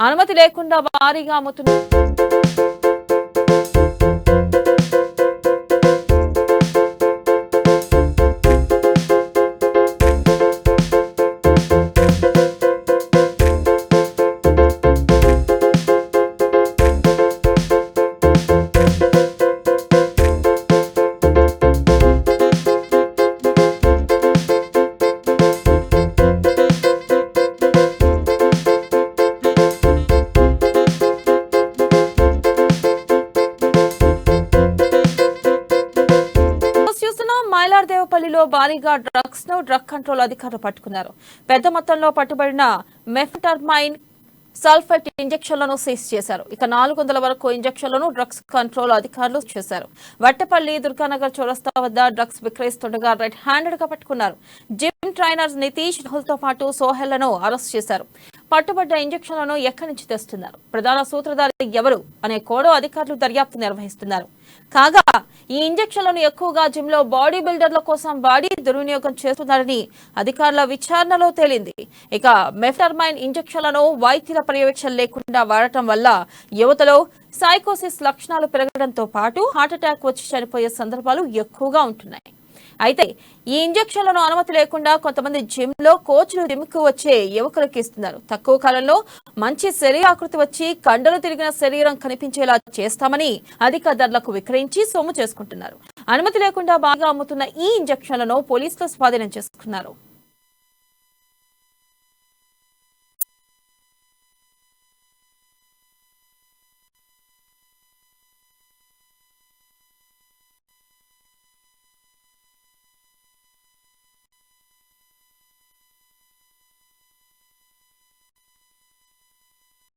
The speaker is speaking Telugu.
అనుమతి లేకుండా భారీగా అమ్ముతున్నారు. మైలార్దేవపల్లిలో భారీగా డ్రగ్స్ ను డ్రగ్ కంట్రోల్ అధికారులు పట్టుకున్నారు. పెద్ద మొత్తంలో పట్టుబడిన మెఫ్టర్మైన్ సల్ఫేట్ ఇంజెక్షన్లను సీజ్ చేశారు. ఇక 400 వరకు ఇంజెక్షన్లను డ్రగ్స్ కంట్రోల్ అధికారులు చేశారు. వట్టపల్లి దుర్గానగర్ చౌరస్తా వద్ద డ్రగ్స్ విక్రయిస్తుండగా రెడ్ హ్యాండెడ్ గా పట్టుకున్నారు. జిమ్ ట్రైనర్ నితీష్ రాహుల్ తో పాటు సోహెల్లను అరెస్ట్ చేశారు. పట్టుబడ్డ ఇంజెక్షన్లను ఎక్కడి నుంచి తెస్తున్నారు, ప్రధాన సూత్రధారి ఎవరు అనే కోణం అధికారులు దర్యాప్తు నిర్వహిస్తున్నారు. కాగా ఈ ఇంజెక్షన్లను ఎక్కువగా జిమ్ లో బాడీ బిల్డర్ల కోసం వాడి దుర్వినియోగం చేస్తున్నారని అధికారుల విచారణలో తేలింది. ఇక మెఫ్టర్మైన్ ఇంజెక్షన్లను వైద్యుల పర్యవేక్షణ లేకుండా వాడటం వల్ల యువతలో సైకోసిస్ లక్షణాలు పెరగడంతో పాటు హార్ట్అటాక్ వచ్చి చనిపోయే సందర్భాలు ఎక్కువగా ఉంటున్నాయి. అయితే ఈ ఇంజెక్షన్లను అనుమతి లేకుండా కొంతమంది జిమ్ లో కోచ్లు జిమ్కు వచ్చే యువకులకు ఇస్తున్నారు. తక్కువ కాలంలో మంచి శరీరాకృతి వచ్చి కండలు తిరిగిన శరీరం కనిపించేలా చేస్తామని అధిక ధరలకు విక్రయించి సొమ్ము చేసుకుంటున్నారు. అనుమతి లేకుండా బాగా అమ్ముతున్న ఈ ఇంజెక్షన్లను పోలీసులు స్వాధీనం చేసుకున్నారు.